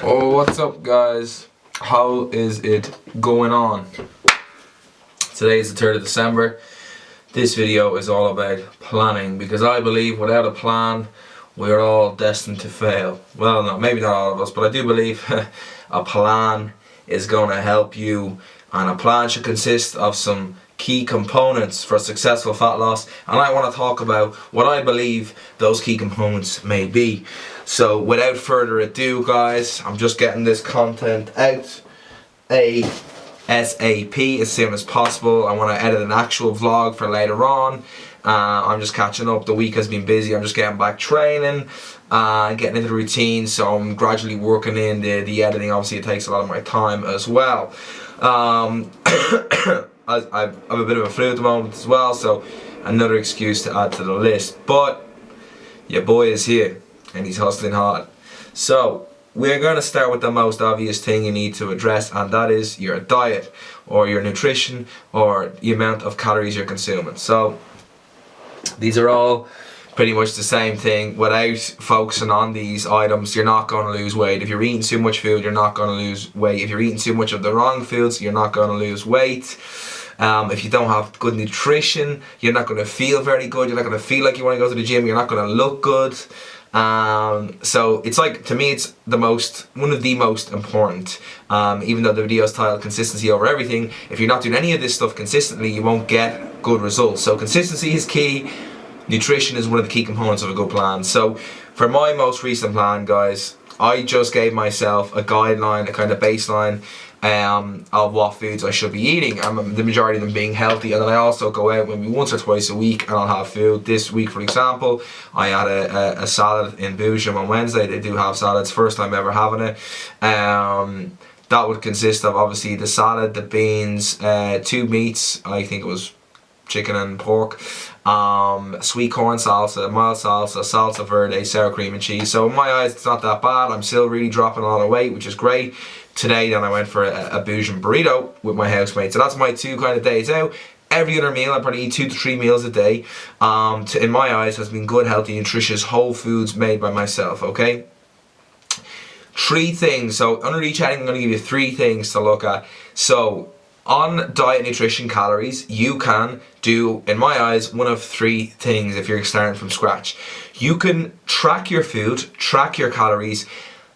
Oh, what's up, guys? How is it going on? Today is the 3rd of December. This video is all about planning because I believe without a plan, we're all destined to fail. Well, no, maybe not all of us, but I do believe a plan is going to help you, and a plan should consist of some key components for successful fat loss, and I want to talk about what I believe those key components may be. So without further ado, guys, I'm just getting this content out ASAP as soon as possible. I want to edit an actual vlog for later on. I'm just catching up. The week has been busy. I'm just getting back training, getting into the routine, so I'm gradually working in the editing. Obviously it takes a lot of my time as well. I have a bit of a flu at the moment as well, so another excuse to add to the list. But your boy is here and he's hustling hard. So we're going to start with the most obvious thing you need to address, and that is your diet or your nutrition or the amount of calories you're consuming. So these are all pretty much the same thing. Without focusing on these items, you're not going to lose weight. If you're eating too much food, you're not going to lose weight. If you're eating too much of the wrong foods, you're not going to lose weight. If you don't have good nutrition, you're not going to feel very good. You're not going to feel like you want to go to the gym. You're not going to look good. So it's like, to me, it's one of the most important. Even though the video's titled Consistency Over Everything, if you're not doing any of this stuff consistently, you won't get good results. So consistency is key. Nutrition is one of the key components of a good plan. So for my most recent plan, guys, I just gave myself a guideline, a kind of baseline of what foods I should be eating, the majority of them being healthy. And then I also go out maybe once or twice a week and I'll have food. This week, for example, I had a salad in Boojum on Wednesday. They do have salads, first time ever having it. That would consist of obviously the salad, the beans, 2 meats, I think it was chicken and pork, sweet corn salsa, mild salsa, salsa verde, sour cream and cheese. So in my eyes, it's not that bad. I'm still really dropping a lot of weight, which is great. Today then I went for a Boojum burrito with my housemate. So that's my 2 kind of days out. Every other meal, I probably eat 2 to 3 meals a day. In my eyes, has been good, healthy, nutritious, whole foods made by myself, okay? 3 things. So under each heading, I'm going to give you 3 things to look at. So on diet, nutrition, calories, you can do, in my eyes, one of 3 things if you're starting from scratch. You can track your food, track your calories,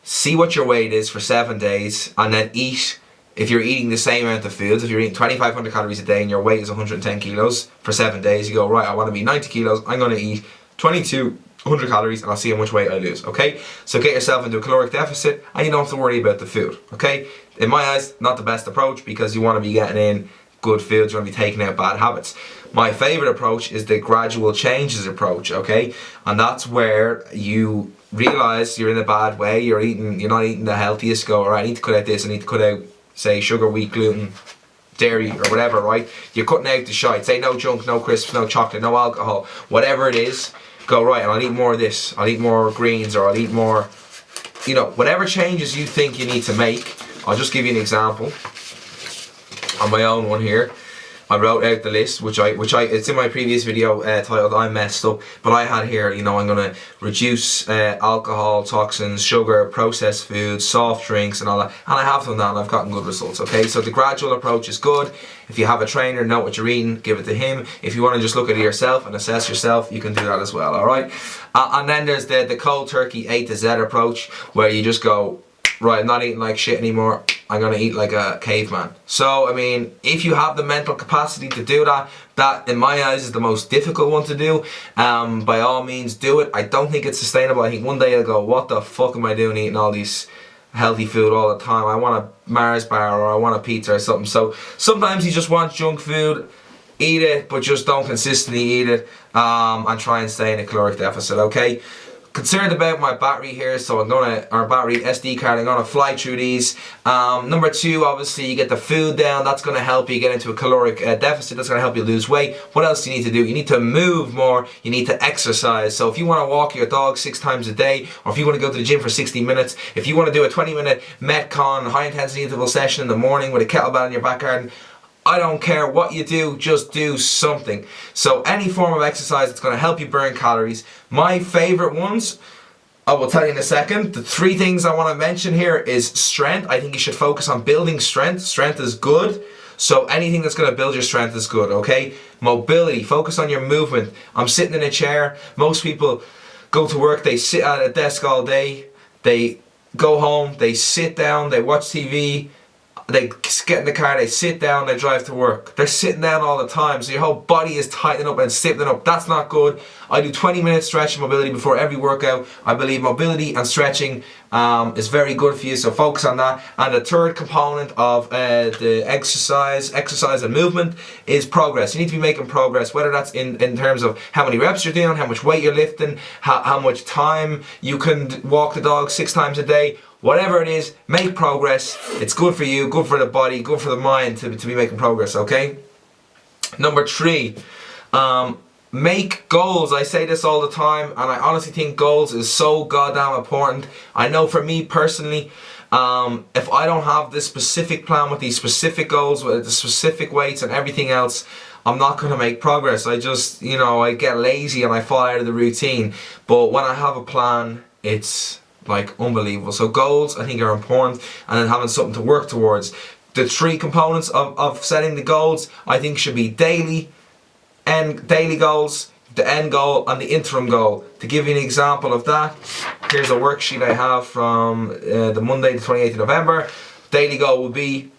see what your weight is for 7 days, and then eat. If you're eating the same amount of foods, if you're eating 2,500 calories a day and your weight is 110 kilos for 7 days, you go, right, I want to be 90 kilos, I'm going to eat 2,200 calories and I'll see how much weight I lose, okay? So get yourself into a caloric deficit and you don't have to worry about the food, okay? In my eyes, not the best approach because you want to be getting in good foods, you want to be taking out bad habits. My favorite approach is the gradual changes approach, okay? And that's where you realize you're in a bad way, you're not eating the healthiest, go, alright, I need to cut out this, I need to cut out, say, sugar, wheat, gluten, dairy, or whatever, right? You're cutting out the shite. Say no junk, no crisps, no chocolate, no alcohol, whatever it is, go, right, and I'll eat more of this, I'll eat more greens, or I'll eat more, whatever changes you think you need to make. I'll just give you an example on my own one here. I wrote out the list, which it's in my previous video titled I Messed Up, but I had here, I'm going to reduce alcohol, toxins, sugar, processed foods, soft drinks and all that, and I have done that and I've gotten good results, okay? So the gradual approach is good. If you have a trainer, know what you're eating, give it to him. If you want to just look at it yourself and assess yourself, you can do that as well, alright? And then there's the cold turkey A to Z approach, where you just go, right, I'm not eating like shit anymore, I'm going to eat like a caveman. So, I mean, if you have the mental capacity to do that, that in my eyes is the most difficult one to do. By all means, do it. I don't think it's sustainable. I think one day I'll go, what the fuck am I doing eating all these healthy food all the time? I want a Mars bar or I want a pizza or something. So sometimes you just want junk food, eat it, but just don't consistently eat it, and try and stay in a caloric deficit, okay? Concerned about my battery here, so our battery SD card, I'm gonna fly through these. Number 2, obviously you get the food down, that's gonna help you get into a caloric deficit, that's gonna help you lose weight. What else do you need to do? You need to move more, you need to exercise. So if you wanna walk your dog 6 times a day, or if you wanna go to the gym for 60 minutes, if you wanna do a 20-minute Metcon high intensity interval session in the morning with a kettlebell in your back garden, I don't care what you do, just do something. So any form of exercise that's going to help you burn calories. My favorite ones I will tell you in a second. The 3 things I want to mention here is strength. I think you should focus on building strength. Strength is good. So anything that's going to build your strength is good, okay? Mobility, focus on your movement. I'm sitting in a chair. Most people go to work, they sit at a desk all day. They go home, they sit down, they watch TV. They get in the car, they sit down, they drive to work. They're sitting down all the time, so your whole body is tightening up and stiffening up. That's not good. I do 20 minutes stretch and mobility before every workout. I believe mobility and stretching is very good for you, so focus on that. And the 3rd component of the exercise and movement is progress. You need to be making progress, whether that's in terms of how many reps you're doing, how much weight you're lifting, how much time you can walk the dog 6 times a day. Whatever it is, make progress. It's good for you, good for the body, good for the mind to be making progress, okay? Number 3, make goals. I say this all the time, and I honestly think goals is so goddamn important. I know for me personally, if I don't have this specific plan with these specific goals, with the specific weights and everything else, I'm not going to make progress. I just, I get lazy and I fall out of the routine. But when I have a plan, it's like unbelievable. So goals I think are important, and then having something to work towards. The 3 components of setting the goals I think should be daily goals, the end goal, and the interim goal. To give you an example of that, here's a worksheet I have from the Monday the 28th of November. Daily goal will be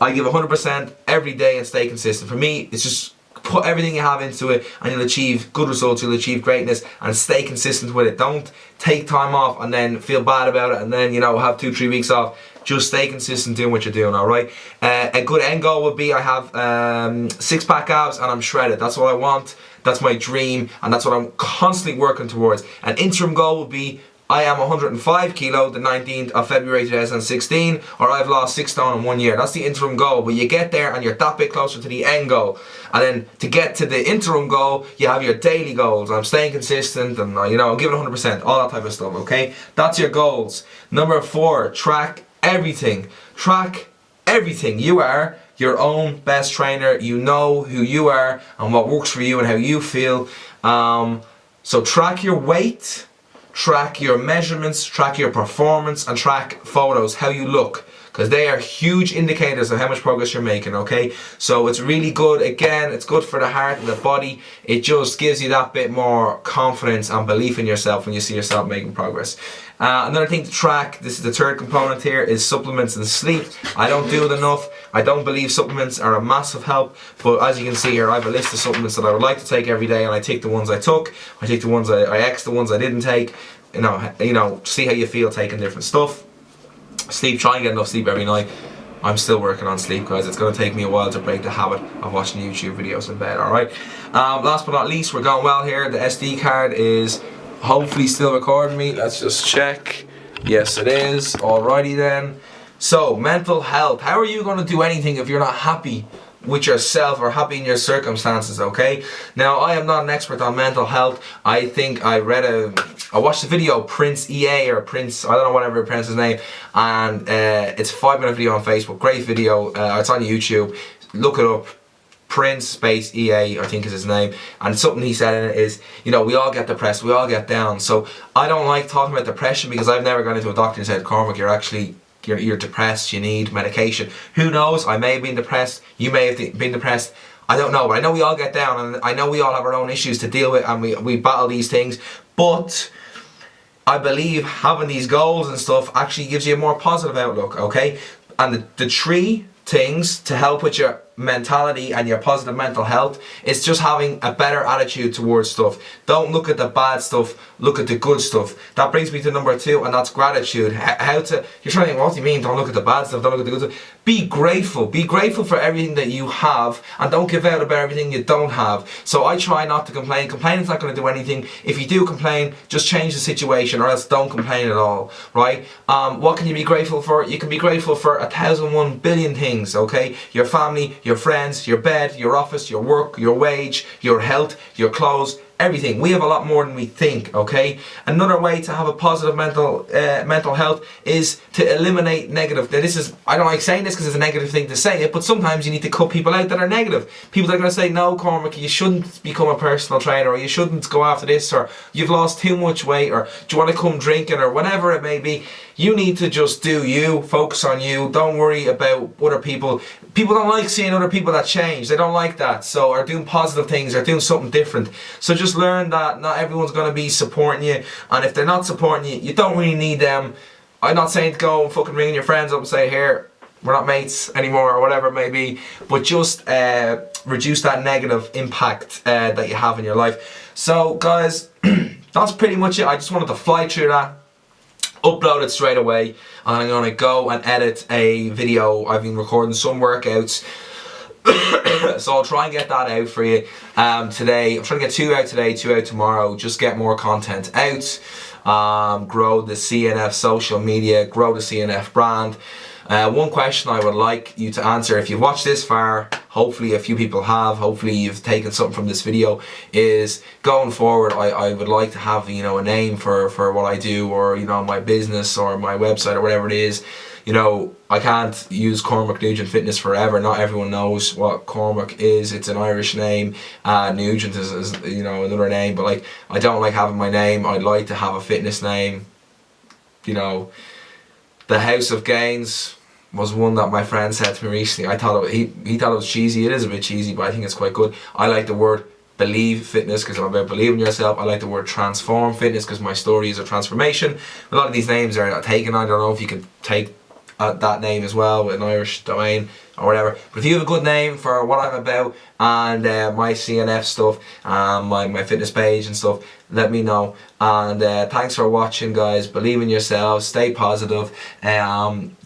I give 100% every day and stay consistent. For me, it's just put everything you have into it and you'll achieve good results, you'll achieve greatness, and stay consistent with it. Don't take time off and then feel bad about it and then have 2-3 weeks off. Just stay consistent doing what you're doing, alright? A good end goal would be I have 6-pack abs and I'm shredded. That's what I want, that's my dream, and that's what I'm constantly working towards. An interim goal would be I am 105 kilo the 19th of February 2016, or I've lost 6 stone in 1 year. That's the interim goal, but you get there and you're that bit closer to the end goal. And then to get to the interim goal, you have your daily goals. I'm staying consistent and I'm giving 100%, all that type of stuff, okay? That's your goals. Number 4, track everything. Track everything. You are your own best trainer. You know who you are and what works for you and how you feel. So track your weight, track your measurements, track your performance, and track photos, how you look, because they are huge indicators of how much progress you're making, okay? So it's really good. Again, it's good for the heart and the body. It just gives you that bit more confidence and belief in yourself when you see yourself making progress. Another thing to track, this is the 3rd component here, is supplements and sleep. I don't do it enough. I don't believe supplements are a massive help, but as you can see here, I have a list of supplements that I would like to take every day, and I take the ones I took, I take the ones I X the ones I didn't take. See how you feel taking different stuff. Sleep, try and get enough sleep every night. I'm still working on sleep, guys. It's going to take me a while to break the habit of watching YouTube videos in bed, alright? Last but not least, we're going well here. The SD card is hopefully still recording me. Let's just check. Yes, it is. Alrighty then. So, mental health. How are you going to do anything if you're not happy with yourself or happy in your circumstances, okay? Now, I am not an expert on mental health. I think I watched the video Prince EA or Prince, I don't know whatever pronounce his name, and it's a 5-minute video on Facebook. Great video. It's on YouTube. Look it up. Prince space EA, I think is his name, and something he said in it is, we all get depressed, we all get down. So I don't like talking about depression because I've never gone into a doctor and said, Cormac, you're depressed, you need medication. Who knows, I may have been depressed, you may have been depressed, I don't know, but I know we all get down and I know we all have our own issues to deal with and we battle these things, but I believe having these goals and stuff actually gives you a more positive outlook, okay? And the 3 things to help with your mentality and your positive mental health is just having a better attitude towards stuff. Don't look at the bad stuff, look at the good stuff. That brings me to number 2, and that's gratitude. You're trying to think, what do you mean don't look at the bad stuff, don't look at the good stuff? Be grateful for everything that you have, and don't give out about everything you don't have. So I try not to complain. Complaining's not going to do anything. If you do complain, just change the situation, or else don't complain at all, right? What can you be grateful for? You can be grateful for 1,001 billion things, okay? Your family, your friends, your bed, your office, your work, your wage, your health, your clothes, everything. We have a lot more than we think, okay? Another way to have a positive mental health is to eliminate negative. Now this is, I don't like saying this because it's a negative thing to say it, but sometimes you need to cut people out that are negative. People that are going to say, no Cormac, you shouldn't become a personal trainer, or you shouldn't go after this, or you've lost too much weight, or do you want to come drinking, or whatever it may be. You need to just do you, focus on you, don't worry about other people. People don't like seeing other people that change, they don't like that, so are doing positive things, are doing something different. So just learn that not everyone's going to be supporting you, and if they're not supporting you, you don't really need them. I'm not saying to go and fucking ring your friends up and say, here, we're not mates anymore, or whatever it may be, but just reduce that negative impact that you have in your life. So guys, that's pretty much it. I just wanted to fly through that, upload it straight away, and I'm going to go and edit a video. I've been recording some workouts, so I'll try and get that out for you today. I'm trying to get 2 out today, 2 out tomorrow, just get more content out, grow the CNF social media, grow the CNF brand. One question I would like you to answer, if you've watched this far, hopefully a few people have, hopefully you've taken something from this video, is going forward I would like to have, you know, a name for what I do, or, you know, my business or my website or whatever it is. You know, I can't use Cormac Nugent Fitness forever. Not everyone knows what Cormac is. It's an Irish name. Nugent is, you know, another name, but like, I don't like having my name. I'd like to have a fitness name. You know, the House of Gains was one that my friend said to me recently. I thought he thought it was cheesy. It is a bit cheesy, but I think it's quite good. I like the word Believe Fitness because I'm about believing in yourself. I like the word Transform Fitness because my story is a transformation. A lot of these names are taken. I don't know if you can take that name as well with an Irish domain or whatever. But if you have a good name for what I'm about and my CNF stuff, my fitness page and stuff, let me know. And thanks for watching, guys. Believe in yourselves. Stay positive.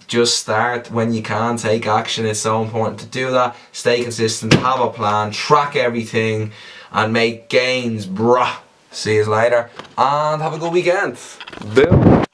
Just start when you can. Take action. It's so important to do that. Stay consistent. Have a plan. Track everything and make gains, bruh. See you later and have a good weekend. Boom.